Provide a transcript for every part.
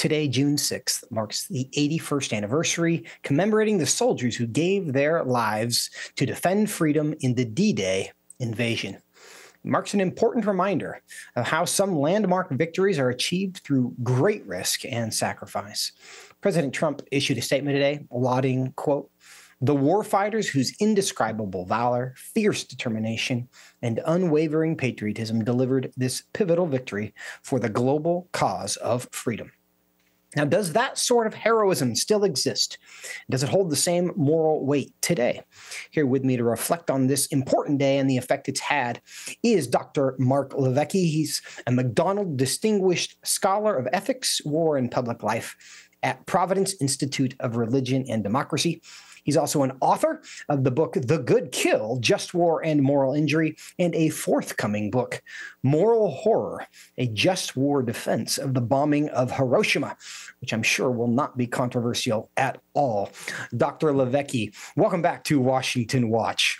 Today, June 6th, marks the 81st anniversary, commemorating the soldiers who gave their lives to defend freedom in the D-Day invasion. It marks an important reminder of how some landmark victories are achieved through great risk and sacrifice. President Trump issued a statement today lauding, quote, the warfighters whose indescribable valor, fierce determination, and unwavering patriotism delivered this pivotal victory for the global cause of freedom. Now, does that sort of heroism still exist? Does it hold the same moral weight today? Here with me to reflect on this important day and the effect it's had is Dr. Marc LiVecche. He's a McDonald Distinguished Scholar of Ethics, War, and Public Life at Providence Institute of Religion and Democracy. He's also an author of the book, The Good Kill, Just War and Moral Injury, and a forthcoming book, Moral Horror, a Just War Defense of the Bombing of Hiroshima, which I'm sure will not be controversial at all. Dr. LiVecche, welcome back to Washington Watch.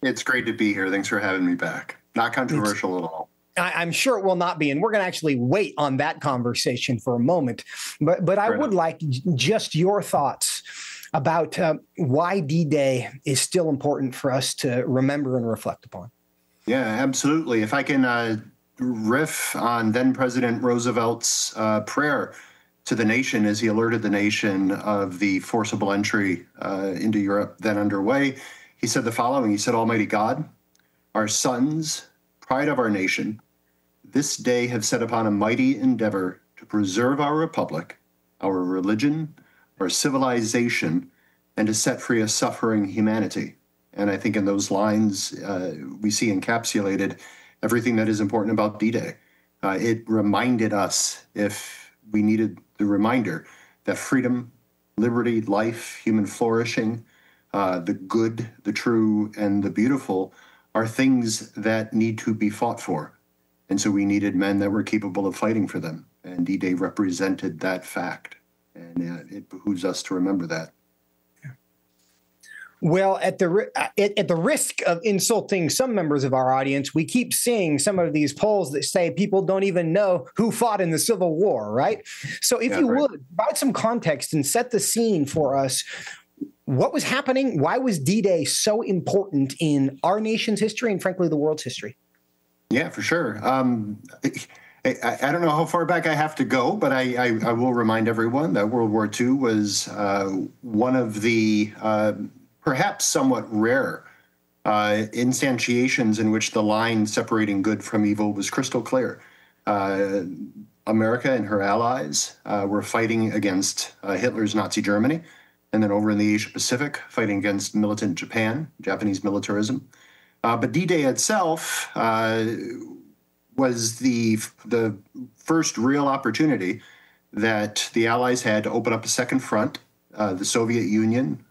It's great to be here. Thanks for having me back. Not controversial at all. I'm sure it will not be, and we're going to actually wait on that conversation for a moment. But I would like just your thoughts about why D-Day is still important for us to remember and reflect upon. Yeah, absolutely. If I can riff on then President Roosevelt's prayer to the nation as he alerted the nation of the forcible entry into Europe then underway, he said the following. He said, Almighty God, our sons, pride of our nation, this day have set upon a mighty endeavor to preserve our republic, our religion, our civilization, and to set free a suffering humanity. And I think in those lines, we see encapsulated everything that is important about D-Day. It reminded us, if we needed the reminder, that freedom, liberty, life, human flourishing, the good, the true, and the beautiful are things that need to be fought for. And so we needed men that were capable of fighting for them. And D-Day represented that fact. And it behooves us to remember that. Well, at the risk of insulting some members of our audience, we keep seeing some of these polls that say people don't even know who fought in the Civil War, right? So if you would, provide some context and set the scene for us. What was happening? Why was D-Day so important in our nation's history and, frankly, the world's history? Yeah, for sure. I don't know how far back I have to go, but I will remind everyone that World War II was one of the perhaps somewhat rare instantiations in which the line separating good from evil was crystal clear. America and her allies were fighting against Hitler's Nazi Germany, and then over in the Asia Pacific, fighting against militant Japan, Japanese militarism. But D-Day itself was the first real opportunity that the Allies had to open up a second front. The Soviet Union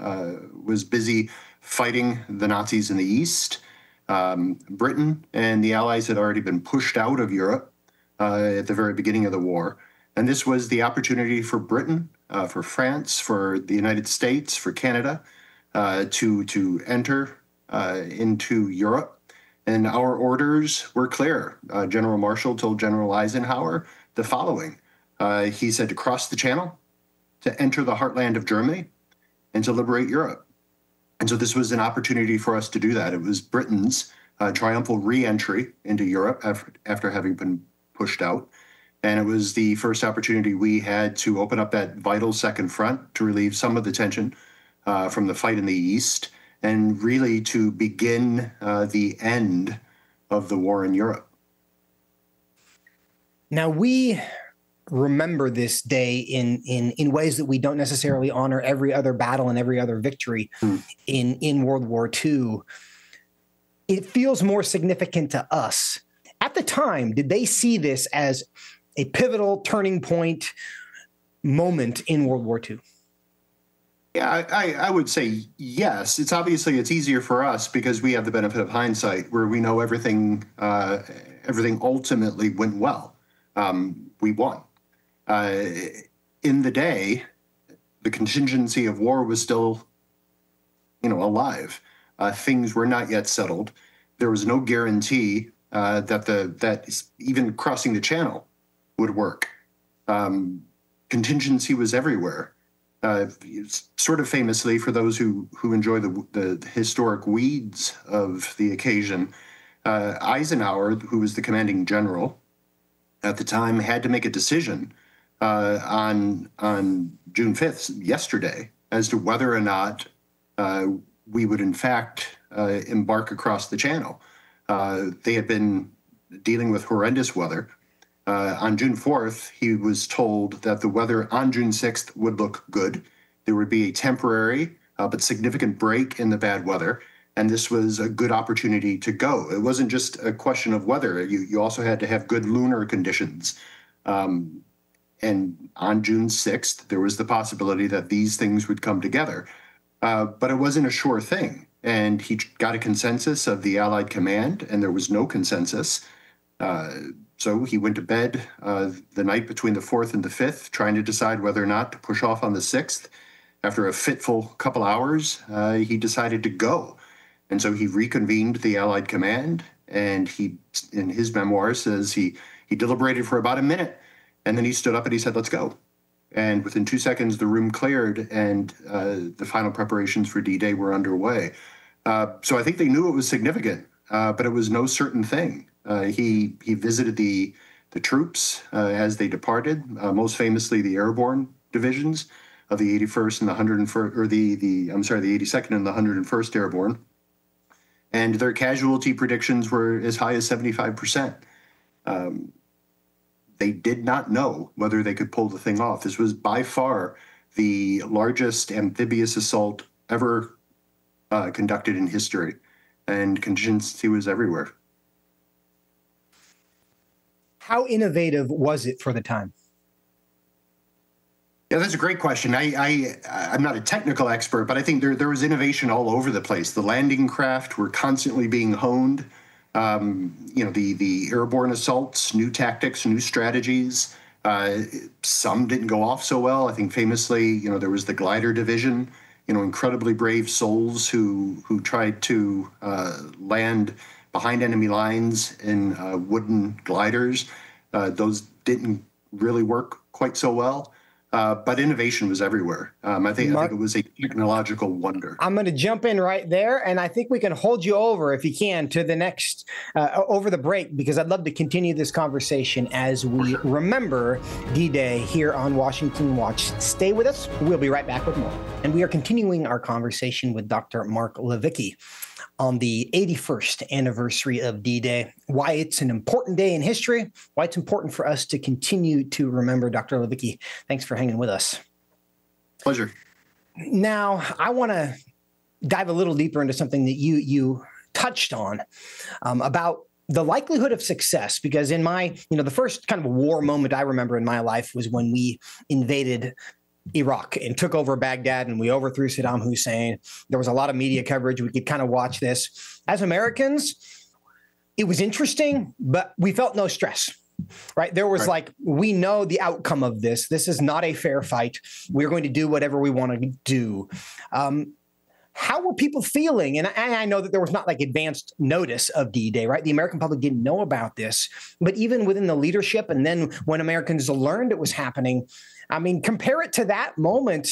was busy fighting the Nazis in the East. Britain and the Allies had already been pushed out of Europe at the very beginning of the war. And this was the opportunity for Britain, for France, for the United States, for Canada to enter into Europe. And our orders were clear. General Marshall told General Eisenhower the following. He said to cross the Channel, to enter the heartland of Germany, and to liberate Europe. And so this was an opportunity for us to do that. It was Britain's triumphal re-entry into Europe after having been pushed out. And it was the first opportunity we had to open up that vital second front to relieve some of the tension from the fight in the East, and really to begin the end of the war in Europe. Now, we remember this day in ways that we don't necessarily honor every other battle and every other victory in World War II. It feels more significant to us. At the time, did they see this as a pivotal turning point moment in World War II? Yeah, I would say yes. It's easier for us because we have the benefit of hindsight, where we know everything ultimately went well. We won. In the day, the contingency of war was still, alive. Things were not yet settled. There was no guarantee that even crossing the Channel would work. contingency was everywhere. Sort of famously, for those who enjoy the historic weeds of the occasion, Eisenhower, who was the commanding general at the time, had to make a decision on June 5th, yesterday, as to whether or not we would in fact embark across the channel. They had been dealing with horrendous weather. On June 4th, he was told that the weather on June 6th would look good. There would be a temporary but significant break in the bad weather, and this was a good opportunity to go. It wasn't just a question of weather. You also had to have good lunar conditions. And on June 6th, there was the possibility that these things would come together. But it wasn't a sure thing. And he got a consensus of the Allied command, and there was no consensus. So he went to bed the night between the 4th and the 5th, trying to decide whether or not to push off on the 6th. After a fitful couple hours, he decided to go. And so he reconvened the Allied command, and he, in his memoir, says he deliberated for about a minute, and then he stood up and he said, "Let's go." And within 2 seconds, the room cleared, and the final preparations for D-Day were underway. So I think they knew it was significant, but it was no certain thing. He visited the troops as they departed, most famously the airborne divisions of the 81st and the 101st, or the 82nd and the 101st Airborne, and their casualty predictions were as high as 75%. They did not know whether they could pull the thing off. This was by far the largest amphibious assault ever conducted in history, and contingency was everywhere. How innovative was it for the time? Yeah, that's a great question. I'm not a technical expert, but I think there was innovation all over the place. The landing craft were constantly being honed. The airborne assaults, new tactics, new strategies. Some didn't go off so well. I think famously, there was the glider division, incredibly brave souls who tried to land behind enemy lines in wooden gliders. Those didn't really work quite so well. But innovation was everywhere. I think it was a technological wonder. I'm going to jump in right there, and I think we can hold you over, if you can, to the next, over the break, because I'd love to continue this conversation as we remember D-Day here on Washington Watch. Stay with us. We'll be right back with more. And we are continuing our conversation with Dr. Marc LiVecche on the 81st anniversary of D-Day, why it's an important day in history, why it's important for us to continue to remember. Dr. LiVecche, thanks for hanging with us. Pleasure. Now, I want to dive a little deeper into something that you touched on about the likelihood of success, because in my, the first kind of war moment I remember in my life was when we invaded Iraq and took over Baghdad, and we overthrew Saddam Hussein. There was a lot of media coverage. We could kind of watch this. As Americans, it was interesting, but we felt no stress, right? There was we know the outcome of this. This is not a fair fight. We're going to do whatever we want to do. How were people feeling? And I know that there was not advanced notice of D-Day, right? The American public didn't know about this, but even within the leadership, and then when Americans learned it was happening, compare it to that moment.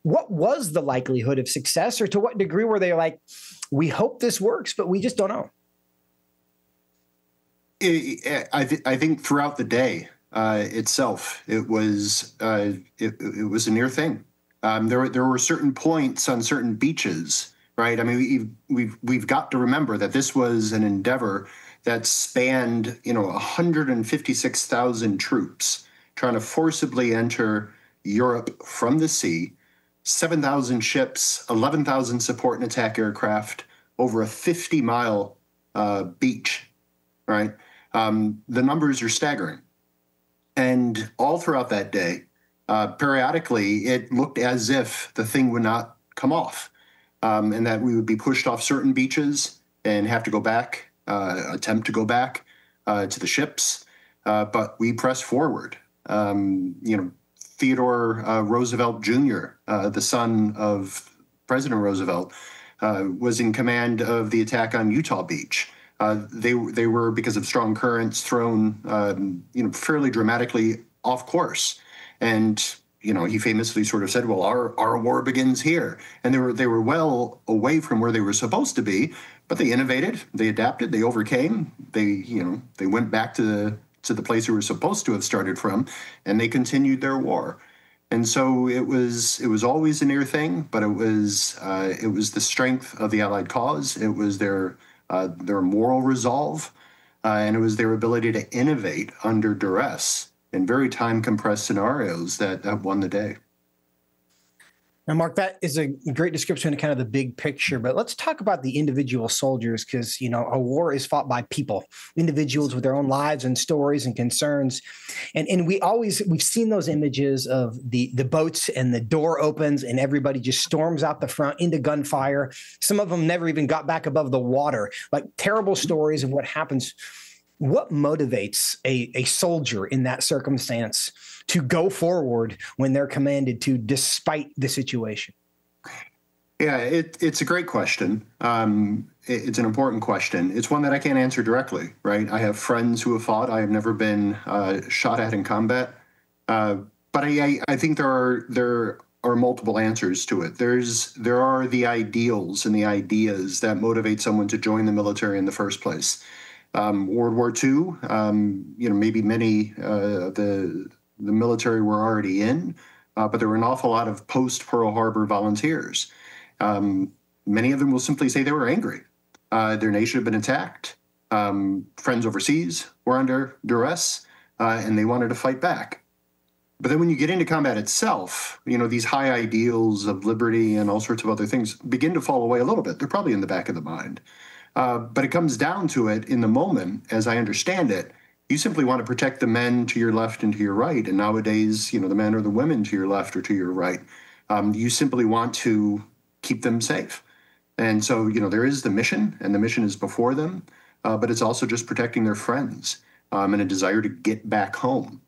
What was the likelihood of success, or to what degree were they we hope this works, but we just don't know? I think throughout the day itself, it was a near thing. There were certain points on certain beaches, right? We've got to remember that this was an endeavor that spanned 156,000 troops trying to forcibly enter Europe from the sea, 7,000 ships, 11,000 support and attack aircraft, over a 50-mile beach, right? The numbers are staggering. And all throughout that day, periodically, it looked as if the thing would not come off, and that we would be pushed off certain beaches and have to go back, attempt to go back to the ships. But we pressed forward. Theodore Roosevelt Jr., the son of President Roosevelt, was in command of the attack on Utah Beach. They were, because of strong currents, thrown fairly dramatically off course. And he famously sort of said, well, our war begins here. And they were well away from where they were supposed to be, but they innovated, they adapted, they overcame, they went back to the place they were supposed to have started from, and they continued their war. And so it was always a near thing, but it was the strength of the Allied cause. It was their moral resolve, and it was their ability to innovate under duress in very time-compressed scenarios that won the day. Now, Mark, that is a great description of kind of the big picture, but let's talk about the individual soldiers, because, a war is fought by people, individuals with their own lives and stories and concerns. And we've seen those images of the boats and the door opens and everybody just storms out the front into gunfire. Some of them never even got back above the water, like terrible stories of what happens. What motivates a soldier in that circumstance to go forward when they're commanded to, despite the situation? Yeah, it's a great question. It's an important question. It's one that I can't answer directly, right? I have friends who have fought. I have never been shot at in combat. But I think there are multiple answers to it. There are the ideals and the ideas that motivate someone to join the military in the first place. World War II, maybe many the military were already in, but there were an awful lot of post-Pearl Harbor volunteers. Many of them will simply say they were angry. Their nation had been attacked. Friends overseas were under duress, and they wanted to fight back. But then when you get into combat itself, these high ideals of liberty and all sorts of other things begin to fall away a little bit. They're probably in the back of the mind. But it comes down to it in the moment, as I understand it, you simply want to protect the men to your left and to your right. And nowadays, the men or the women to your left or to your right. You simply want to keep them safe. And so, there is the mission, and the mission is before them, but it's also just protecting their friends and a desire to get back home.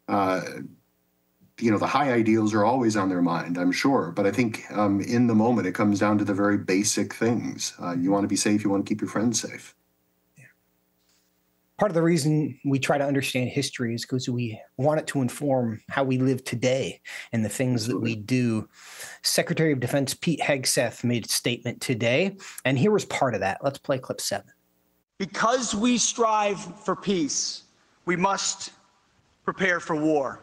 The high ideals are always on their mind, I'm sure. But I think in the moment, it comes down to the very basic things. You want to be safe. You want to keep your friends safe. Yeah. Part of the reason we try to understand history is because we want it to inform how we live today and the things that we do. Secretary of Defense Pete Hegseth made a statement today, and here was part of that. Let's play clip 7. Because we strive for peace, we must prepare for war,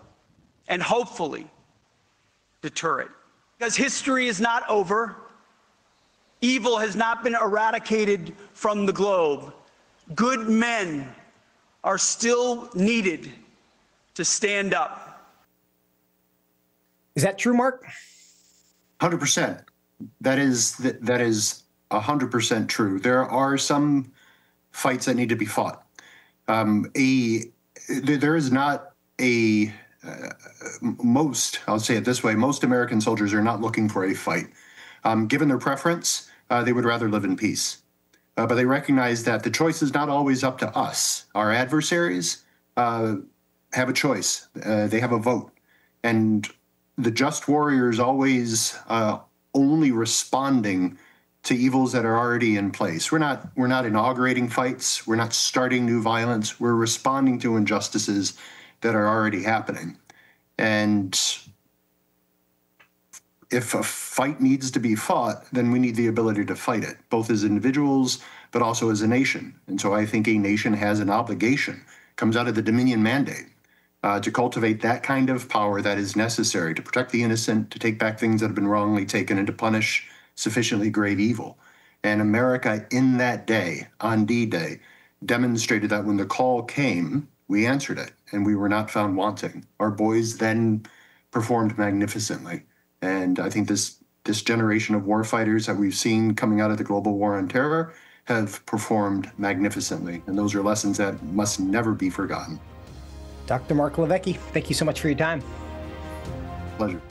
and hopefully deter it. Because history is not over. Evil has not been eradicated from the globe. Good men are still needed to stand up. Is that true, Mark? 100%. That is 100% true. There are some fights that need to be fought. There is not a I'll say it this way, most American soldiers are not looking for a fight. Given their preference, they would rather live in peace. But they recognize that the choice is not always up to us. Our adversaries have a choice. They have a vote. And the just warrior is always only responding to evils that are already in place. We're not inaugurating fights. We're not starting new violence. We're responding to injustices that are already happening. And if a fight needs to be fought, then we need the ability to fight it, both as individuals, but also as a nation. And so I think a nation has an obligation, comes out of the Dominion Mandate, to cultivate that kind of power that is necessary to protect the innocent, to take back things that have been wrongly taken, and to punish sufficiently grave evil. And America in that day, on D-Day, demonstrated that when the call came, we answered it, and we were not found wanting. Our boys then performed magnificently. And I think this generation of warfighters that we've seen coming out of the global war on terror have performed magnificently. And those are lessons that must never be forgotten. Dr. Marc LiVecche, thank you so much for your time. Pleasure.